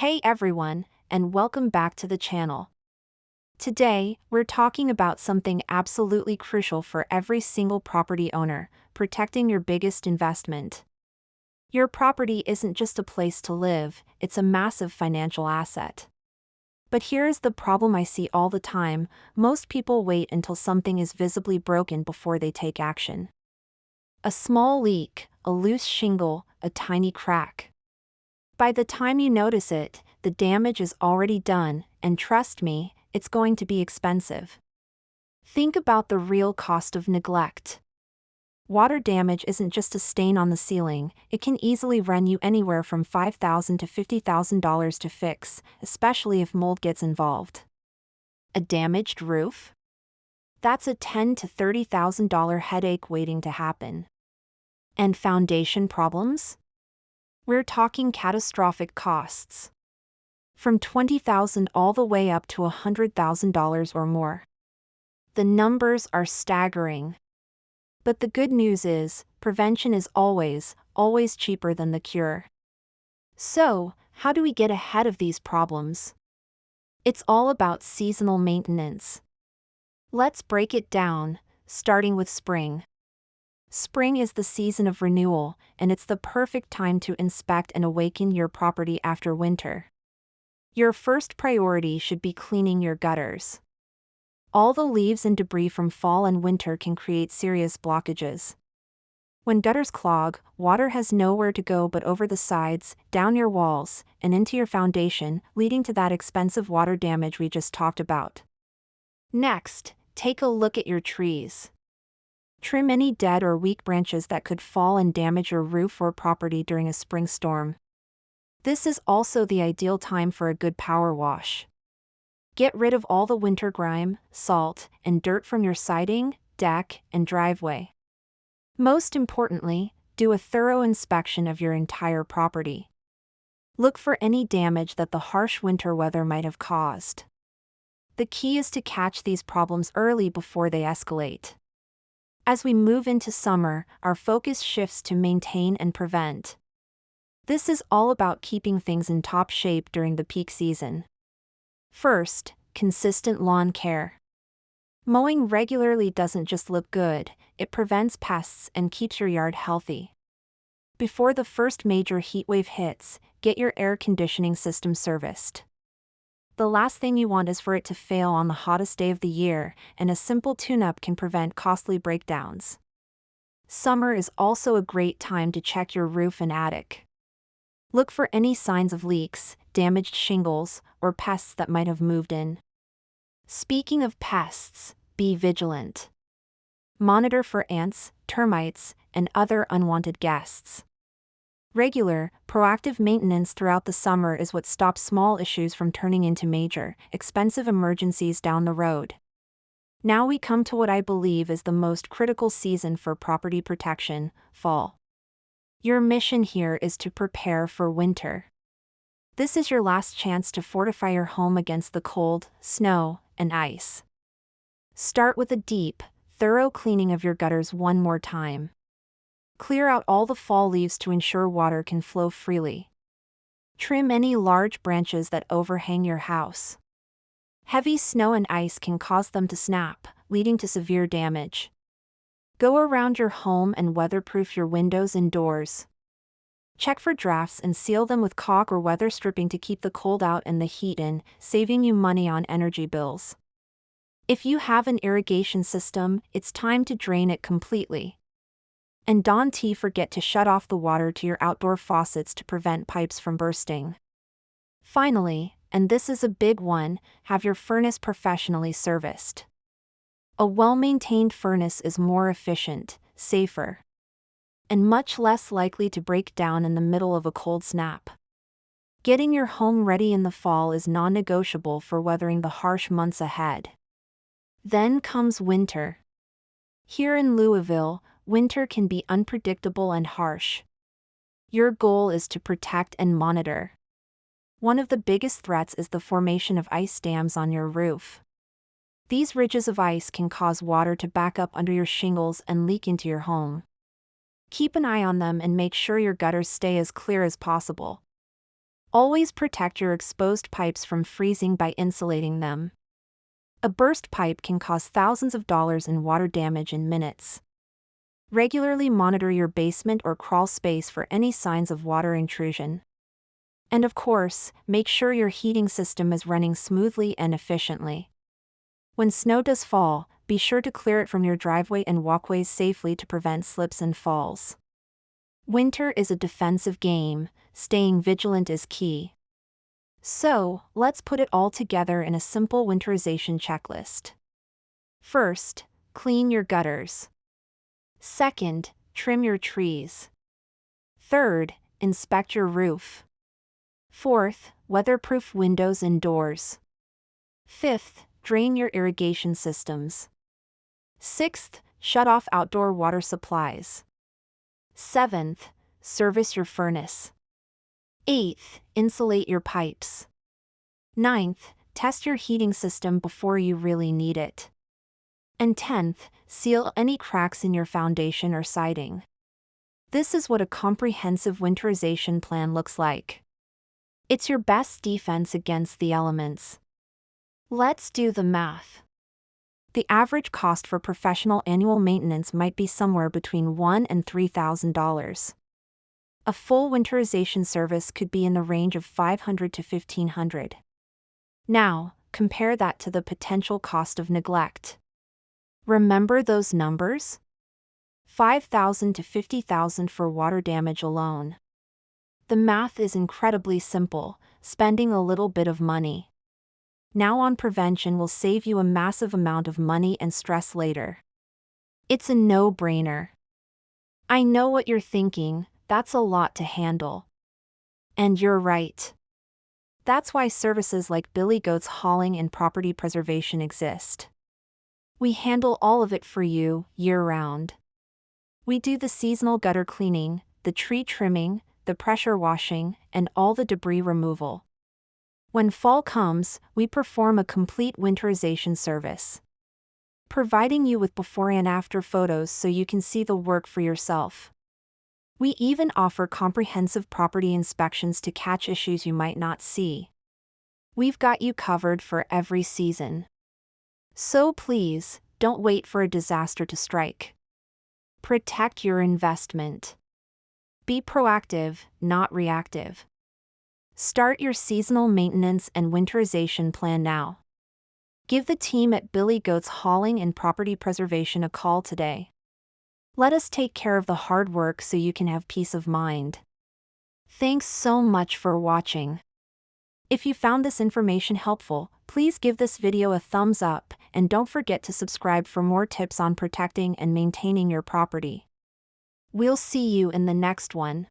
Hey everyone, and welcome back to the channel. Today, we're talking about something absolutely crucial for every single property owner: protecting your biggest investment. Your property isn't just a place to live, it's a massive financial asset. But here's the problem I see all the time: most people wait until something is visibly broken before they take action. A small leak, a loose shingle, a tiny crack. By the time you notice it, the damage is already done, and trust me, it's going to be expensive. Think about the real cost of neglect. Water damage isn't just a stain on the ceiling, it can easily run you anywhere from $5,000 to $50,000 to fix, especially if mold gets involved. A damaged roof? That's a $10,000 to $30,000 headache waiting to happen. And foundation problems? We're talking catastrophic costs. From $20,000 all the way up to $100,000 or more. The numbers are staggering. But the good news is, prevention is always cheaper than the cure. So, how do we get ahead of these problems? It's all about seasonal maintenance. Let's break it down, starting with spring. Spring is the season of renewal, and it's the perfect time to inspect and awaken your property after winter. Your first priority should be cleaning your gutters. All the leaves and debris from fall and winter can create serious blockages. When gutters clog, water has nowhere to go but over the sides, down your walls, and into your foundation, leading to that expensive water damage we just talked about. Next, take a look at your trees. Trim any dead or weak branches that could fall and damage your roof or property during a spring storm. This is also the ideal time for a good power wash. Get rid of all the winter grime, salt, and dirt from your siding, deck, and driveway. Most importantly, do a thorough inspection of your entire property. Look for any damage that the harsh winter weather might have caused. The key is to catch these problems early before they escalate. As we move into summer, our focus shifts to maintain and prevent. This is all about keeping things in top shape during the peak season. First, consistent lawn care. Mowing regularly doesn't just look good, it prevents pests and keeps your yard healthy. Before the first major heatwave hits, get your air conditioning system serviced. The last thing you want is for it to fail on the hottest day of the year, and a simple tune-up can prevent costly breakdowns. Summer is also a great time to check your roof and attic. Look for any signs of leaks, damaged shingles, or pests that might have moved in. Speaking of pests, be vigilant. Monitor for ants, termites, and other unwanted guests. Regular, proactive maintenance throughout the summer is what stops small issues from turning into major, expensive emergencies down the road. Now we come to what I believe is the most critical season for property protection: fall. Your mission here is to prepare for winter. This is your last chance to fortify your home against the cold, snow, and ice. Start with a deep, thorough cleaning of your gutters one more time. Clear out all the fall leaves to ensure water can flow freely. Trim any large branches that overhang your house. Heavy snow and ice can cause them to snap, leading to severe damage. Go around your home and weatherproof your windows and doors. Check for drafts and seal them with caulk or weather stripping to keep the cold out and the heat in, saving you money on energy bills. If you have an irrigation system, it's time to drain it completely. And don't forget to shut off the water to your outdoor faucets to prevent pipes from bursting. Finally, and this is a big one, have your furnace professionally serviced. A well-maintained furnace is more efficient, safer, and much less likely to break down in the middle of a cold snap. Getting your home ready in the fall is non-negotiable for weathering the harsh months ahead. Then comes winter. Here in Louisville, winter can be unpredictable and harsh. Your goal is to protect and monitor. One of the biggest threats is the formation of ice dams on your roof. These ridges of ice can cause water to back up under your shingles and leak into your home. Keep an eye on them and make sure your gutters stay as clear as possible. Always protect your exposed pipes from freezing by insulating them. A burst pipe can cause thousands of dollars in water damage in minutes. Regularly monitor your basement or crawl space for any signs of water intrusion. And of course, make sure your heating system is running smoothly and efficiently. When snow does fall, be sure to clear it from your driveway and walkways safely to prevent slips and falls. Winter is a defensive game, staying vigilant is key. So, let's put it all together in a simple winterization checklist. First, clean your gutters. Second, trim your trees. Third, inspect your roof. Fourth, weatherproof windows and doors. Fifth, drain your irrigation systems. Sixth, shut off outdoor water supplies. Seventh, service your furnace. Eighth, insulate your pipes. Ninth, test your heating system before you really need it. And 10th, seal any cracks in your foundation or siding. This is what a comprehensive winterization plan looks like. It's your best defense against the elements. Let's do the math. The average cost for professional annual maintenance might be somewhere between $1,000 and $3,000. A full winterization service could be in the range of $500 to $1,500. Now, compare that to the potential cost of neglect. Remember those numbers? $5,000 to $50,000 for water damage alone. The math is incredibly simple, spending a little bit of money now on prevention will save you a massive amount of money and stress later. It's a no-brainer. I know what you're thinking, that's a lot to handle. And you're right. That's why services like Billy Goat's Hauling and Property Preservation exist. We handle all of it for you, year-round. We do the seasonal gutter cleaning, the tree trimming, the pressure washing, and all the debris removal. When fall comes, we perform a complete winterization service, providing you with before and after photos so you can see the work for yourself. We even offer comprehensive property inspections to catch issues you might not see. We've got you covered for every season. So please, don't wait for a disaster to strike. Protect your investment. Be proactive, not reactive. Start your seasonal maintenance and winterization plan now. Give the team at Billy Goat's Hauling and Property Preservation a call today. Let us take care of the hard work so you can have peace of mind. Thanks so much for watching. If you found this information helpful, please give this video a thumbs up and don't forget to subscribe for more tips on protecting and maintaining your property. We'll see you in the next one.